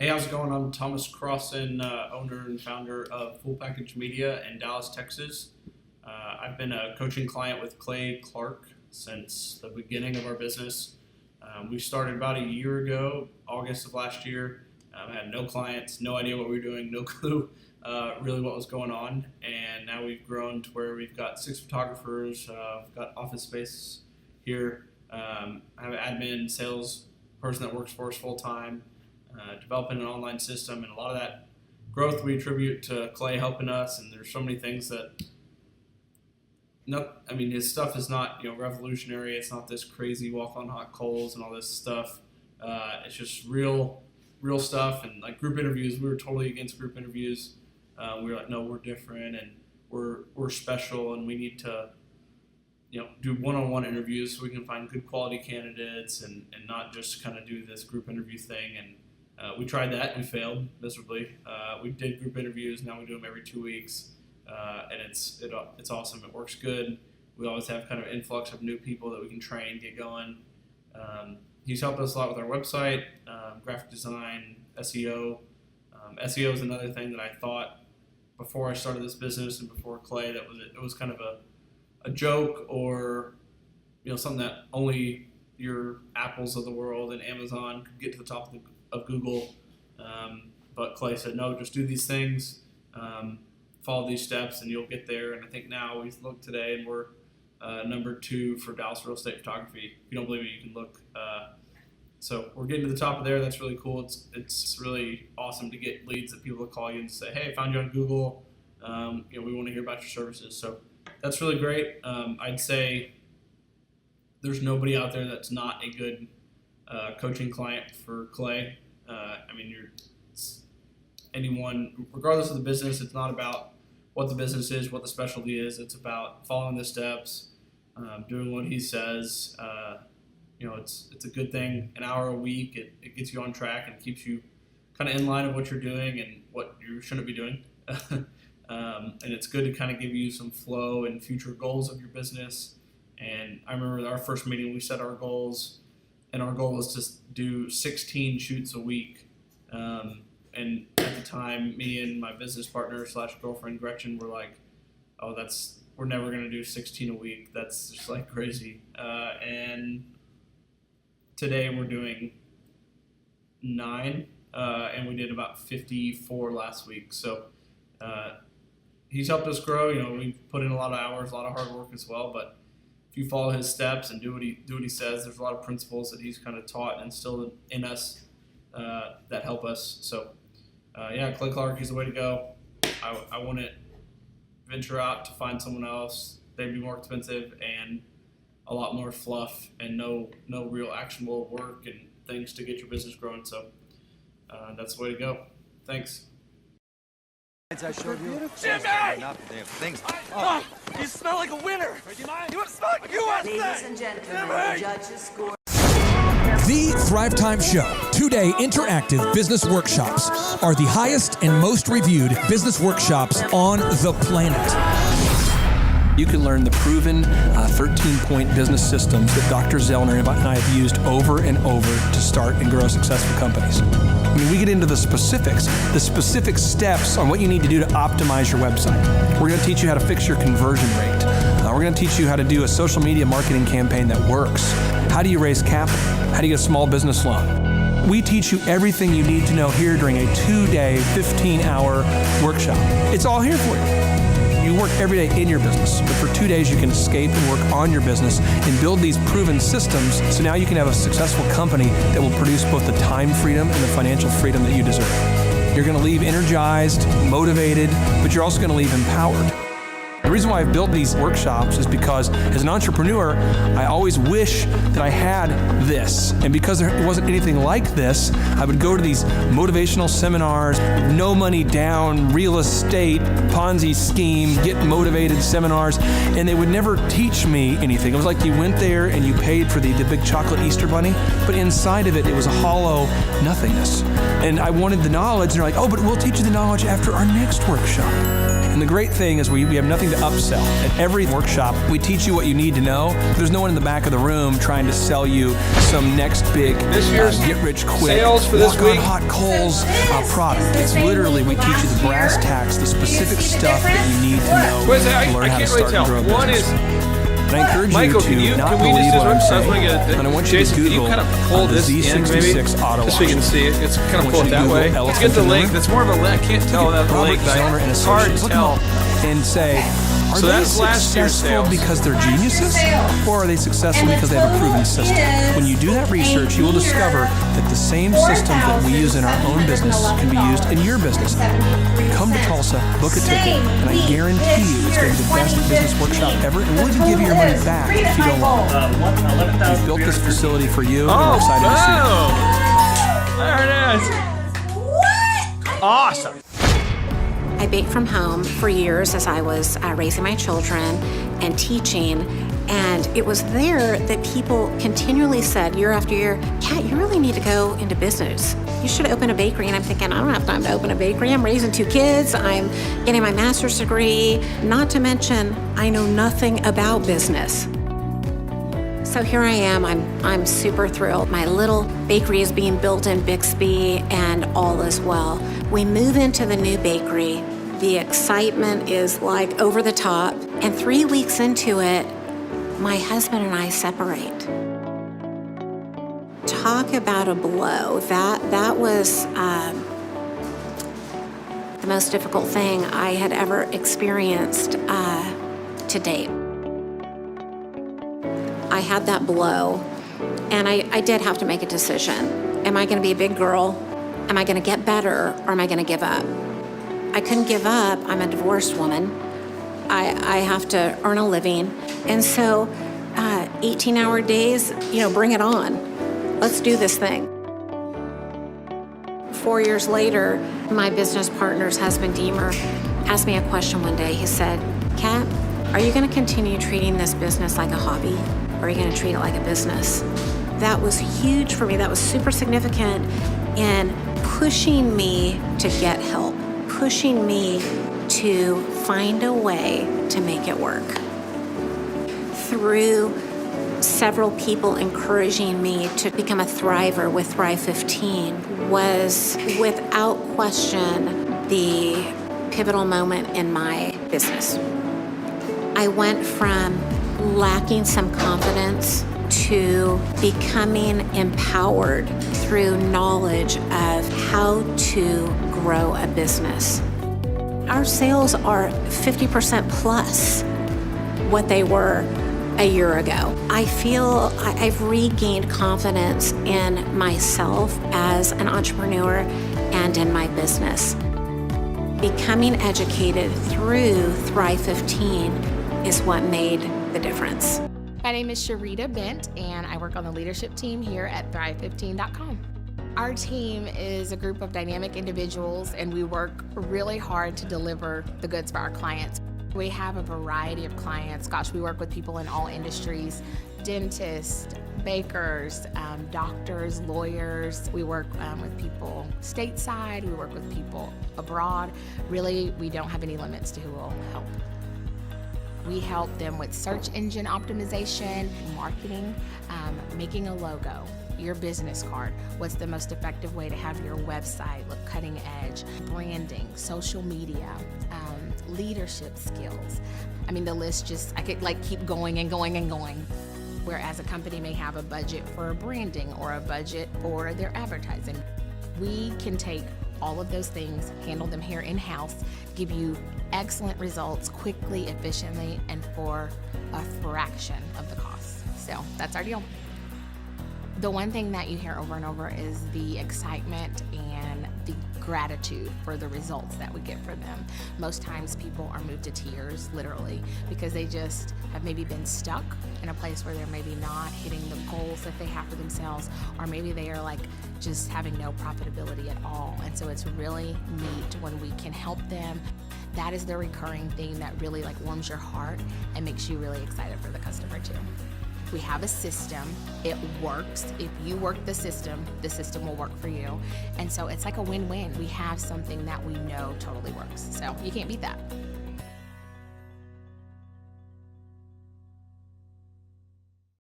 Hey, how's it going? I'm Thomas Crossan, owner and founder of Full Package Media in Dallas, Texas. I've been a coaching client with Clay Clark since the beginning of our business. We started about a year ago, August of last year. I had no clients, no idea what we were doing, no clue really what was going on. And now we've grown to where we've got 6 photographers, we've got office space here. I have an admin, sales person that works for us full time. Developing an online system, and a lot of that growth we attribute to Clay helping us. And there's so many things that, his stuff is not revolutionary. It's not this crazy walk on hot coals and all this stuff. It's just real stuff. And like group interviews, we were totally against group interviews. We were like, no, we're different and we're special, and we need to do one-on-one interviews so we can find good quality candidates and not just kind of do this group interview thing. And we tried that and we failed miserably. We did group interviews. Now we do them every 2 weeks, and it's awesome. It works good. We always have kind of an influx of new people that we can train, get going. He's helped us a lot with our website, graphic design, SEO. SEO is another thing that I thought before I started this business and before Clay it was kind of a joke, or something that only your Apples of the world and Amazon could get to the top of Google. But Clay said, no, just do these things, follow these steps, and you'll get there. And I think now we look today and we're number 2 for Dallas real estate photography. If you don't believe me, you can look. So we're getting to the top of there. That's really cool. It's really awesome to get leads that people will call you and say, hey, I found you on Google. We want to hear about your services. So that's really great. I'd say there's nobody out there that's not a good coaching client for Clay. Anyone, regardless of the business, it's not about what the business is, what the specialty is. It's about following the steps, doing what he says. It's a good thing. An hour a week, it gets you on track and keeps you kind of in line of what you're doing and what you shouldn't be doing. And it's good to kind of give you some flow and future goals of your business. And I remember our first meeting, we set our goals, and our goal was to do 16 shoots a week. And at the time, me and my business partner / girlfriend Gretchen were like, oh, we're never going to do 16 a week. That's just like crazy. And today we're doing 9, and we did about 54 last week. So he's helped us grow. We've put in a lot of hours, a lot of hard work as well. But if you follow his steps and do what he says, there's a lot of principles that he's kind of taught and instilled in us that help us. So Clay Clark, he's the way to go. I wouldn't venture out to find someone else. They'd be more expensive and a lot more fluff and no real actionable work and things to get your business growing. So that's the way to go. Thanks. I showed you. Jimmy! Oh, you smell like a winner. You want to smell like you want to Ladies and gentlemen, the judges score. The Thrivetime Show, 2-day interactive business workshops, are the highest and most reviewed business workshops on the planet. You can learn the proven 13-point business systems that Dr. Zellner and I have used over and over to start and grow successful companies. We get into the specific steps on what you need to do to optimize your website. We're going to teach you how to fix your conversion rate. We're going to teach you how to do a social media marketing campaign that works. How do you raise capital? How do you get a small business loan? We teach you everything you need to know here during a 2-day, 15-hour workshop. It's all here for you. You work every day in your business, but for 2 days you can escape and work on your business and build these proven systems so now you can have a successful company that will produce both the time freedom and the financial freedom that you deserve. You're going to leave energized, motivated, but you're also going to leave empowered. The reason why I've built these workshops is because as an entrepreneur, I always wish that I had this. And because there wasn't anything like this, I would go to these motivational seminars, no money down, real estate, Ponzi scheme, get motivated seminars, and they would never teach me anything. It was like you went there and you paid for the big chocolate Easter bunny, but inside of it, it was a hollow nothingness. And I wanted the knowledge, and they're like, oh, but we'll teach you the knowledge after our next workshop. And the great thing is we have nothing to upsell. At every workshop, we teach you what you need to know. There's no one in the back of the room trying to sell you some next big get-rich-quick, sales for this week. walk-on-hot coals product. It's literally, we teach you the brass tacks, the specific stuff that you need to know Wait a second, to learn how to I can't start really and tell. grow a One business. is, And I encourage Michael, you to not can we believe just what I'm I was saying. gonna get And I want Jason, you to can you Google kind of pull the this in maybe? Z66 auto Just so you can see it. It's kind I of want pull you it to that way. Google Let's get the link. elephant That's more of a link. I can't tell that the Robert link. Zellner and It's hard to Associates. Look tell. them up and say, are So they that's last year's successful sales. because they're geniuses, or are they successful because they have a proven system? When you do that research, you will discover that the same system that we use in our own business can be used in your business. Come to Tulsa, book a ticket, and I guarantee you it's going to be the best business workshop ever, and we'll even give you your money back if you don't want it. We've built this facility for you, and we're excited to see it. There it is. Awesome. I baked from home for years as I was raising my children and teaching. And it was there that people continually said year after year, Kat, you really need to go into business. You should open a bakery. And I'm thinking, I don't have time to open a bakery. I'm raising 2 kids. I'm getting my master's degree. Not to mention, I know nothing about business. So here I am, I'm super thrilled. My little bakery is being built in Bixby and all is well. We move into the new bakery. The excitement is like over the top. And 3 weeks into it, my husband and I separate. Talk about a blow. That was the most difficult thing I had ever experienced to date. I had that blow, and I did have to make a decision. Am I gonna be a big girl? Am I gonna get better, or am I gonna give up? I couldn't give up. I'm a divorced woman. I have to earn a living. And so 18-hour days, bring it on. Let's do this thing. 4 years later, my business partner's husband, Deemer, asked me a question one day. He said, Kat, are you gonna continue treating this business like a hobby, or are you gonna treat it like a business? That was huge for me. That was super significant in pushing me to get help, pushing me to find a way to make it work. Through several people encouraging me to become a thriver with Thrive 15 was without question the pivotal moment in my business. I went from lacking some confidence to becoming empowered through knowledge of how to grow a business. Our sales are 50% plus what they were a year ago. I feel I've regained confidence in myself as an entrepreneur and in my business. Becoming educated through Thrive 15 is what made the difference. My name is Sharita Bent, and I work on the leadership team here at Thrive15.com. Our team is a group of dynamic individuals, and we work really hard to deliver the goods for our clients. We have a variety of clients. Gosh, we work with people in all industries, dentists, bakers, doctors, lawyers. We work with people stateside. We work with people abroad. Really, we don't have any limits to who will help. We help them with search engine optimization, marketing, making a logo, your business card, what's the most effective way to have your website look cutting edge, branding, social media, leadership skills. I mean, the list I could keep going and going and going. Whereas a company may have a budget for branding or a budget for their advertising. We can take all of those things, handle them here in-house, give you excellent results quickly, efficiently, and for a fraction of the cost. So that's our deal. The one thing that you hear over and over is the excitement and the gratitude for the results that we get for them. Most times people are moved to tears, literally, because they just have maybe been stuck in a place where they're maybe not hitting the goals that they have for themselves, or maybe they are just having no profitability at all. And so it's really neat when we can help them. That is the recurring theme that really warms your heart and makes you really excited for the customer too. We have a system, it works. If you work the system will work for you. And so it's like a win-win. We have something that we know totally works. So you can't beat that.